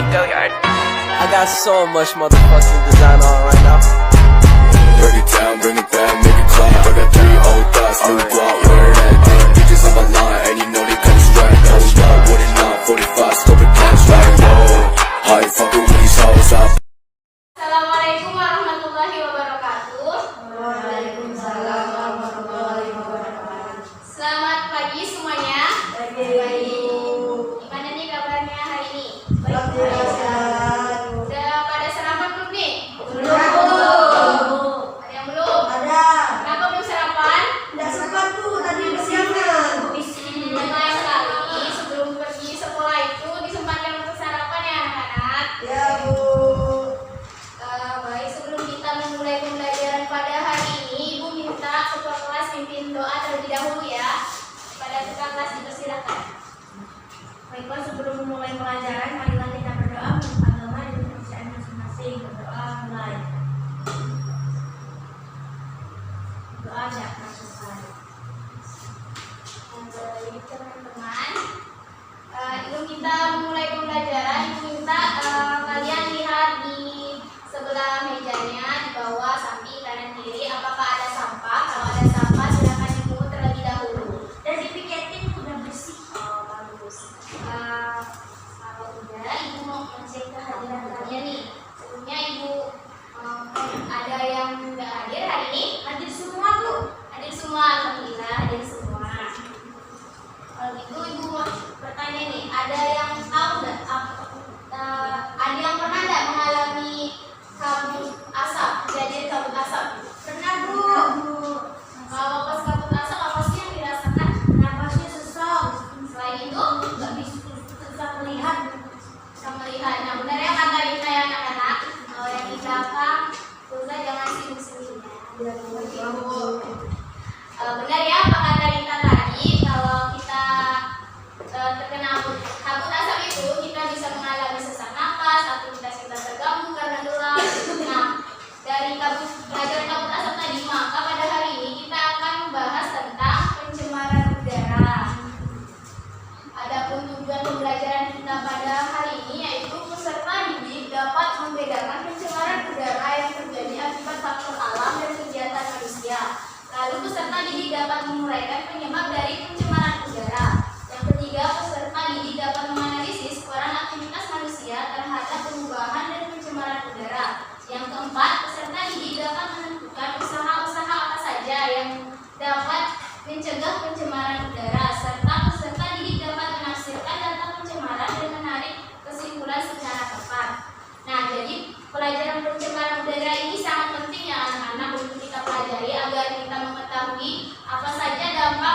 Billiard. I got so much motherfucking design on right now. Break it down, bring it back, make it clap. I got 3 old thoughts, new guap, wear that thing. Bitches on my line, and you know they cut strike. Hold up, what it not, 45, scope it cash right. Whoa, how you fucking with these hoes up? Assalamualaikum warahmatullahi wabarakatuh. Waalaikumsalam warahmatullahi wabarakatuh. Selamat pagi semuanya. Pagi. Gimana nih kabarnya hari ini? Sehat. Udah pada sarapan belum nih? Belum. Ada yang belum? Ada. Kenapa belum sarapan? Tidak sempat tuh tadi kesiangan. Benar sekali. Sebelum pergi sekolah itu disempatkan untuk sarapan ya anak-anak. Ya Bu. Baik, sebelum kita memulai pembelajaran pada hari ini, Ibu minta ketua kelas pimpin doa terlebih dahulu ya. Pada ketua kelas dipersilakan. Baiklah, sebelum memulai pelajaran, marilah kita berdoa menurut agama dan kepercayaan masing-masing. Berdoa mulai. Doa tidak masukkan. Baik teman-teman, sebelum kita memulai pembelajaran, Ibu minta kalian lihat di sebelah mejanya, di bawah, samping, kanan, kiri, apakah ada sampah? Kalau ada sampah, silakan dipungut terlebih dahulu. Dan dipiketin udah bersih. Oh, bagus. Kalau udah, Ibu mau ngecek kehadiran kalian nih. Sebelumnya Ibu ada yang nggak hadir hari ini? Hadir semua Bu. Hadir semua, alhamdulillah hadir semua. Kalau gitu Ibu mau bertanya nih, ada yang tahu nggak? Ada yang pernah nggak mengalami kabut asap, kejadian kabut asap? Pernah Bu. Kalau pas kabut asap apa sih yang dirasakan? Napasnya sesak. Selain itu Nggak bisa susah melihat. bisa melihat. Nah, benar ya kata Rita ya anak-anak. Kalau yang di belakang, Rita jangan sibuk-sibuk. Benar ya apa kata Rita tadi, kalau kita terkena kabut asap itu kita bisa mengalami sesak napas, aktivitas kita terganggu karena gelap. Nah, dari pelajaran kabut asap tadi, maka pada hari ini kita akan membahas tentang pencemaran udara. Adapun tujuan pembelajaran kita pada hari ini yaitu peserta didik dapat membedakan pencemaran udara yang terjadi akibat faktor alam dan kegiatan manusia. Lalu peserta didik dapat menguraikan penyebab dari pencemaran udara. Yang ketiga, peserta didik dapat menganalisis peran aktivitas manusia terhadap perubahan dan pencemaran udara. Yang keempat, peserta didik dapat menentukan usaha-usaha apa saja yang dapat mencegah pencemaran udara, serta peserta didik dapat menafsirkan data pencemaran dan menarik kesimpulan secara tepat. Nah, jadi pelajaran pencemaran udara ini sangat penting ya anak-anak untuk kita pelajari agar kita mengetahui apa saja dampak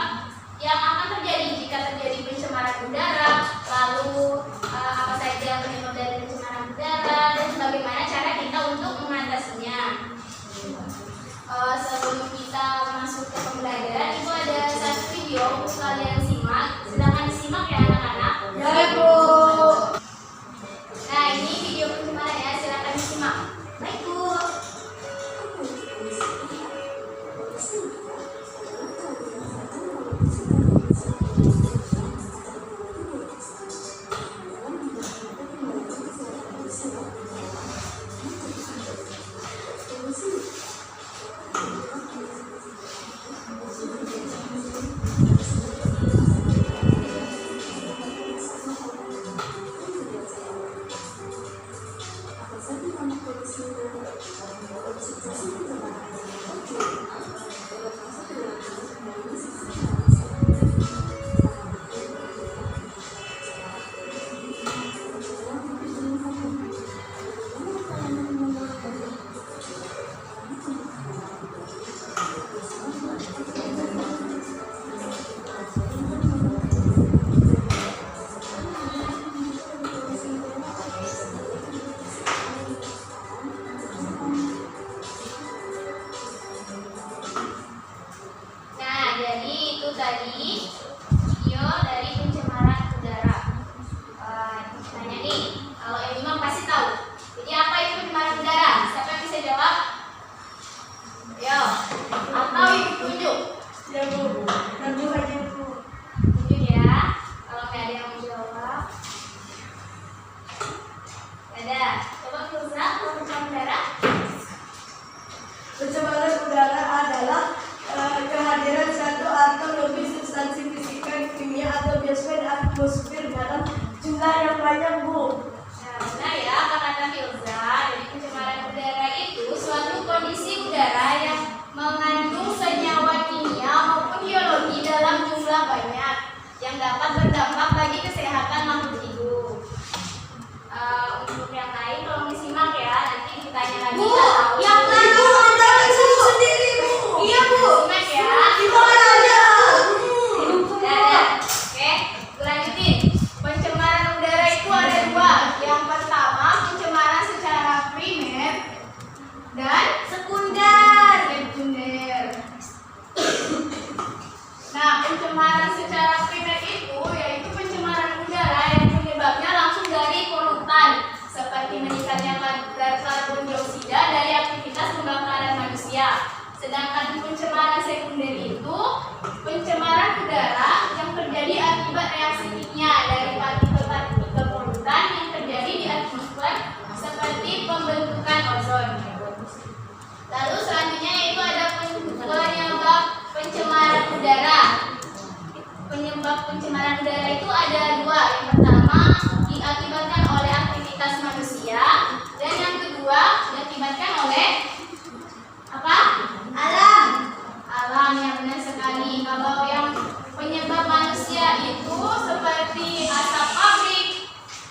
CO2 dan atmosfer dalam jumlah yang banyak, Bu. Nah, benar ya kata Filza. Jadi pencemaran udara itu suatu kondisi udara yang mengandung senyawa kimia maupun biologi dalam jumlah banyak yang dapat berdampak bagi kesehatan makhluk hidup. Untuk yang lain tolong disimak ya, nanti ditanya lagi. Bu, nggak tahu. yang lain Bu, mendapat sendiri, Bu. Iya, Bu. Simak ya. Gimana aja? Ada. Oke, lanjutin. Pencemaran udara itu ada dua. Yang pertama pencemaran secara primer dan sekunder. Nah, pencemaran secara primer itu yaitu pencemaran udara yang penyebabnya langsung dari polutan seperti meningkatnya kadar karbon dioksida dari aktivitas pembakaran manusia. Sedangkan pencemaran sekunder itu pencemaran udara yang terjadi akibat reaksi kimia dari partikel-partikel polutan yang terjadi di atmosfer seperti pembentukan ozon. Lalu selanjutnya yaitu ada penyebab pencemaran udara. Penyebab pencemaran udara itu ada dua. Yang pertama diakibatkan oleh aktivitas manusia dan yang kedua diakibatkan oleh apa? Alam. Alam, yang benar sekali. Kalau yang penyebab manusia itu seperti asap pabrik,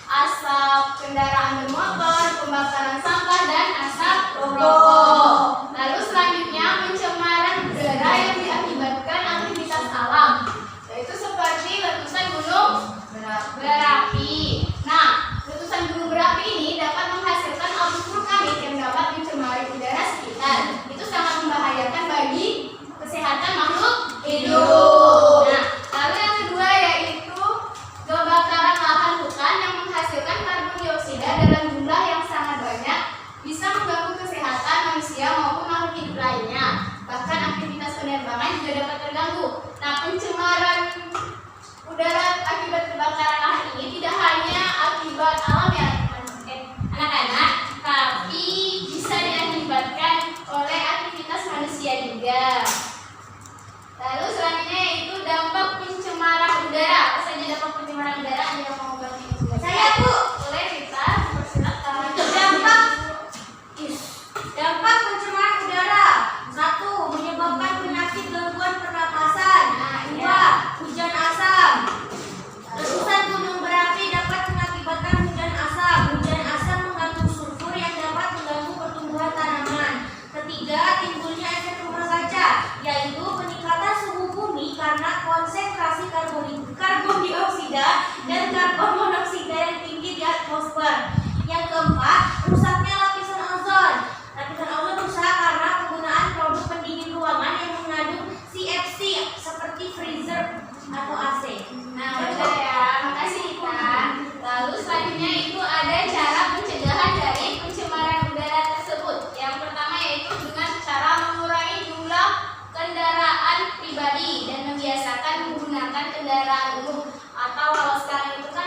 asap kendaraan bermotor, pembakaran sampah dan asap rokok. Lalu selanjutnya pencemaran udara yang diakibatkan aktivitas alam, yaitu seperti letusan gunung berapi. Nah, letusan gunung berapi ini dapat menghasilkan abu vulkanik yang dapat mencemari udara sekitar. Itu sangat membahayakan bagi kesehatan makhluk hidup. Nah, lalu yang kedua yaitu kebakaran lahan hutan yang menghasilkan karbon dioksida dalam jumlah yang sangat banyak, bisa mengganggu kesehatan manusia maupun makhluk hidup lainnya. Bahkan aktivitas penerbangan juga dapat terganggu. Nah, pencemaran udara akibat kebakaran lahan ini tidak hanya akibat alam ya anak-anak, tapi bisa diakibatkan oleh aktivitas manusia juga. Lalu selanjutnya yaitu dampak pencemaran udara. Apa saja dampak pencemaran udara? Ada yang mau bantu? Saya, Bu. Boleh Rita, persilakan. Dampak pencemaran udara. 1. Menyebabkan penyakit gangguan pernapasan. 2. Hujan asam. Letusan gunung berapi dapat mengakibatkan hujan asam. Hujan asam mengandung sulfur yang dapat mengganggu pertumbuhan tanaman. 3. Timbulnya efek rumah kaca, yaitu peningkatan suhu bumi karena konsentrasi karbon dioksida dan karbon monoksida yang tinggi di atmosfer. Yang keempat, rusaknya lapisan ozon. Lapisan ozon rusak karena penggunaan produk pendingin ruangan yang mengandung CFC seperti freezer atau AC. Nah, benar ya. Makasih Rita. Lalu selanjutnya itu ada cara pencegahan dari pencemaran udara tersebut. Yang pertama yaitu dengan cara mengurangi jumlah kendaraan pribadi dan membiasakan menggunakan kendaraan umum, atau kalau sekarang itu kan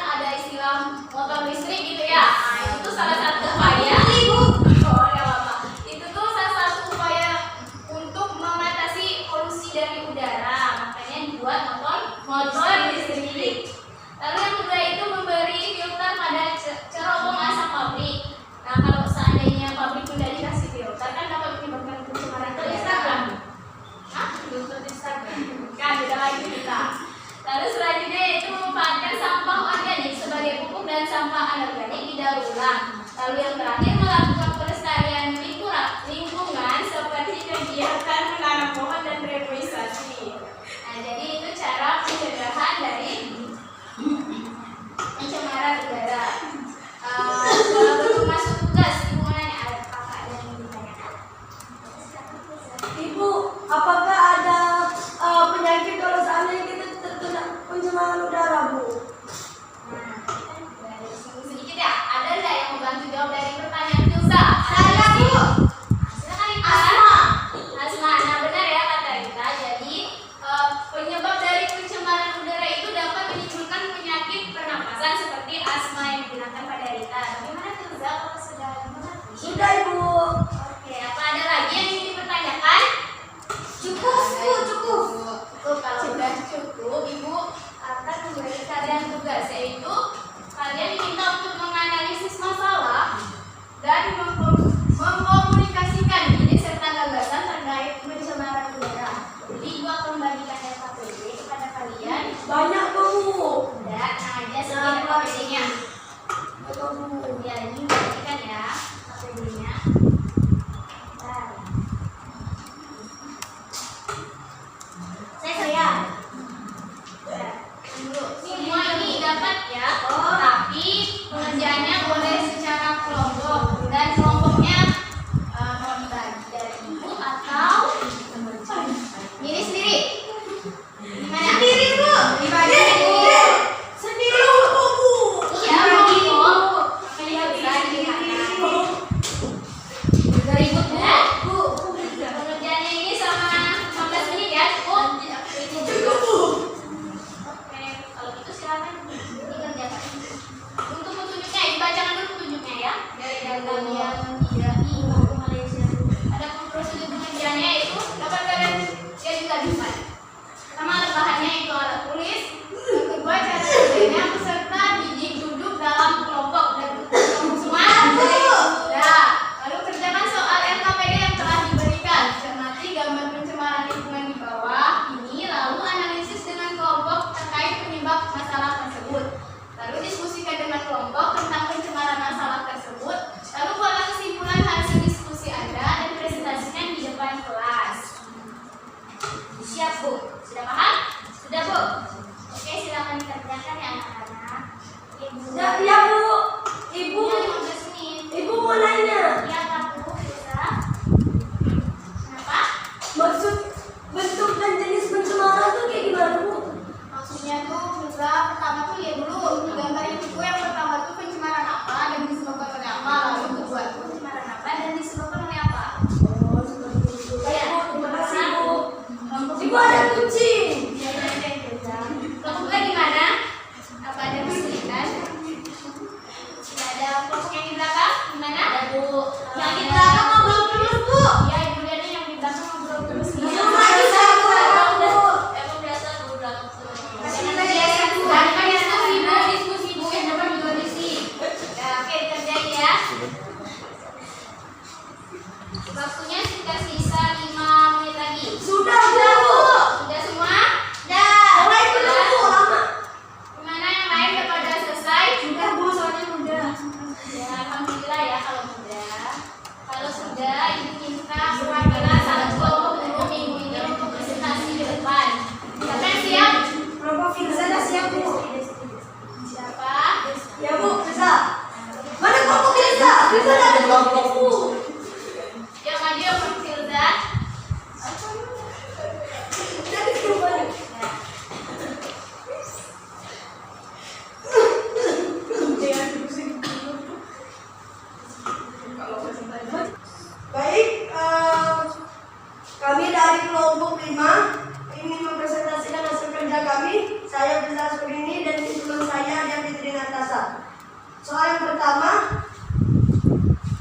dan mengkomunikasikan ide serta gagasan terkait pencemaran udara. Jadi Ibu akan membagikan KPD kepada kalian. Banyak Bu. Dan aja sedikit KPD-nya. Ya, ini bagikan ya KPD-nya. Saya. Semua ini dapat ya, tapi pengerjaannya boleh secara kelompok dan kelompoknya mau dibagi dari ibu atau ini sendiri. Gimana? Sendiri Bu. Dibagi Sendiri Bu. Iya, begitu. Makanya bisa gimana? Ribut ya, Bu. Pengerjaannya ini sama 15 menit ya, cukup. Oke, kalau gitu silakan dikerjakan. Untuk petunjuknya, dibacakan dulu petunjuknya ya. Dari dalam yang tidak Ibu Malaysia. Ada prosedur pengerjaannya itu dapat kalian juga bisa. Pertama ada bahannya itu alat tulis. Yang kedua cara kerjanya peserta didik duduk dalam kelompok dan semua. Ya, lalu kerjakan soal LKPD yang telah diberikan. Cermati gambar pencemaran lingkungan di bawah ini, lalu analisis dengan kelompok terkait penyebab masalah tersebut. Lalu diskusikan dengan kelompok tentang pencemaran masalah tersebut. Lalu buatlah kesimpulan hasil diskusi Anda dan presentasikan di depan kelas. Siap Bu? Sudah paham? Sudah Bu? Oke, silakan dikerjakan ya anak-anak. Ibu. Ya Bu. Ibu. Ya, 15 menit. Ibu mau nanya. Ya, Kak Bu, bisa. Kenapa? Maksud bentuk dan jenis pencemaran tuh kayak gimana Bu? Maksudnya tuh juga pertama tuh lihat dulu gambar yang kedua, yang pertama tuh pencemaran apa dan disebabkan oleh apa, lalu kedua tuh pencemaran apa dan disebabkan oleh apa. Oh, seperti itu. Iya. Baik Bu, terima kasih Bu. Kelompok Ibu ada kucing. Ya, kelompok kedua gimana? Apa ada kesulitan? Tidak ada kelompok yang di belakang gimana? Ada Bu. Yang di belakang ngobrol terus Bu. Ya, Ibu lihat nih yang di belakang ngobrol terus nih. Belum lagi saya Bu. Emang biasa Bu belakang terus. Jangan diskusi Bu, diskusi Bu, yang dapat juga diskusi. Ya, oke, kerjain ya. Waktunya sudah sisa 5 menit lagi. Sudah Bu. Sudah semua? Yang lain belum Bu, lama. Gimana yang lain udah pada selesai? Sudah Bu, soalnya mudah. Ya, alhamdulillah ya kalau sudah. Kalau sudah, Ibu minta perwakilan salah kelompok dulu minggu ini untuk presentasi di depan. Siapa yang siap? Kelompok Firza dah siap Bu. Siapa? Ya Bu, Firza. Mana kelompok Firza? Firza dah ada kelompok Bu. Yang maju yang Firza. Jadi kelompoknya. Baik, kami dari kelompok 5 ingin mempresentasikan hasil kerja kami. Saya Firza Surini dan teman saya yang Fitri Natasha. Soal yang pertama,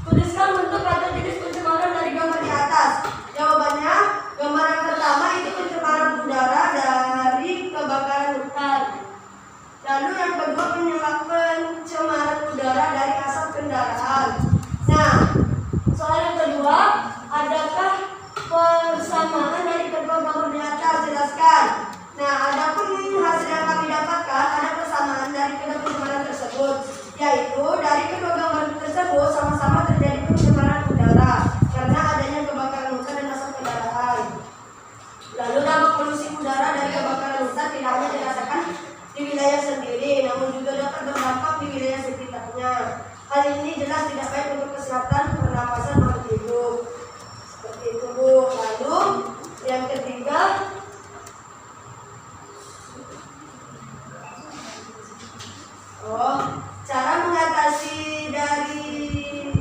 tuliskan bentuk atau jenis pencemaran dari gambar di atas. Jawabannya, gambar yang pertama itu pencemaran udara dari kebakaran hutan. Lalu yang kedua pencemaran udara dari asap kendaraan. Nah, soal yang kedua, adakah persamaan dari kedua gambar di atas? Jelaskan. Nah, adapun hasil yang kami dapatkan, ada persamaan dari kedua pencemaran tersebut, yaitu dari kedua gambar tersebut sama-sama terjadi pencemaran udara karena adanya kebakaran hutan dan asap kendaraan. Lalu dampak polusi udara dari kebakaran hutan tidak hanya dirasakan di wilayah sendiri, namun juga dapat berdampak di wilayah sekitarnya. Hal ini jelas tidak baik untuk kesehatan pernapasan makhluk hidup. Seperti itu Bu. Lalu yang ketiga, cara mengatasi dari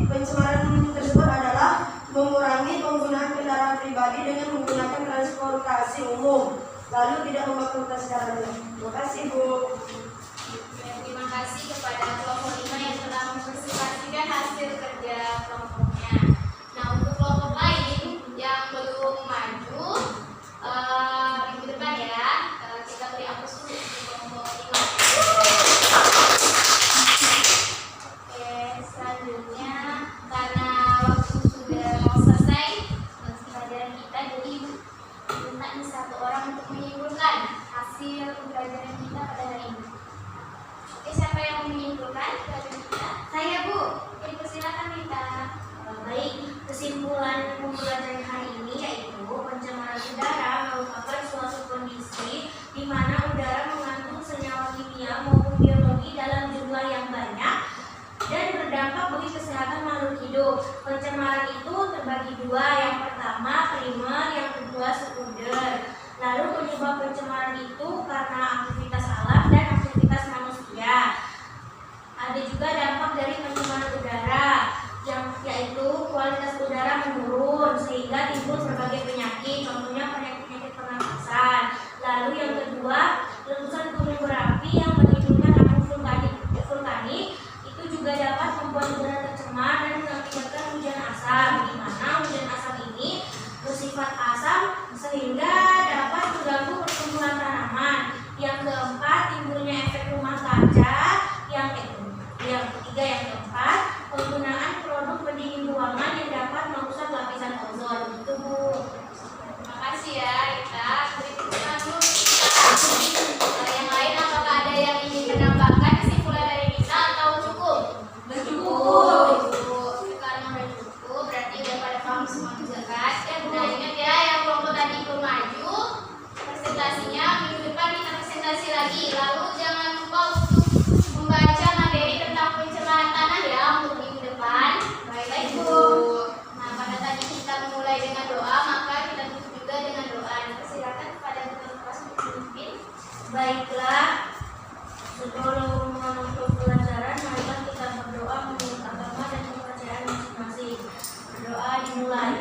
pencemaran tersebut adalah mengurangi penggunaan kendaraan pribadi dengan menggunakan transportasi umum, lalu tidak memakai hutan secaranya. Terima kasih Bu. Ya, terima kasih kepada kelompok 5 yang telah mempresentasikan hasil kerja kelompoknya. Nah, untuk kelompok lain yang belum maju, minggu depan ya, kita beri aplaus dulu untuk kelompok 5. Oke, selanjutnya kesimpulan dari kita? Saya, Bu. Jadi persilakan Mita. Baik, kesimpulan pembelajaran hari ini yaitu pencemaran udara merupakan suatu kondisi di mana udara mengandung senyawa kimia maupun biologi dalam jumlah yang banyak dan berdampak bagi kesehatan makhluk hidup. Pencemaran itu terbagi dua, yang pertama primer, yang kedua sekunder. Lalu penyebab pencemaran itu karena aktivitas alam dan aktivitas manusia. Ada juga dampak dari pencemaran udara, yaitu kualitas udara menurun sehingga timbul berbagai penyakit, contohnya penyakit pernapasan. Lalu yang kedua, letusan gunung berapi yang menimbulkan abu vulkanik itu juga dapat membuat udara tercemar dan mengakibatkan hujan asam, di mana hujan asam ini bersifat asam sehingga dapat mengganggu pertumbuhan tanaman. Yang keempat, timbulnya efek rumah kaca. Yang ketiga, yang keempat, penggunaan produk pendingin ruangan yang dapat merusak lapisan ozon. Itu, Bu. Makasih ya Rita. Berikutnya dulu yang lain, apakah ada yang ingin menambahkan kesimpulan dari Rita atau cukup? Cukup. Karena udah cukup, berarti udah pada paham semua juga kan? Nah ingat ya, yang kelompok tadi belum maju presentasinya, minggu depan kita presentasi lagi. Lalu jangan lupa untuk membaca materi tentang pencemaran tanah ya untuk minggu depan. Baik Bu. Nah pada tadi kita memulai dengan doa, maka kita tutup juga dengan doa. Silakan kepada ketua kelas untuk memimpin. Baiklah, sebelum menutup pelajaran, marilah kita berdoa menurut agama dan kepercayaan masing-masing. Berdoa dimulai.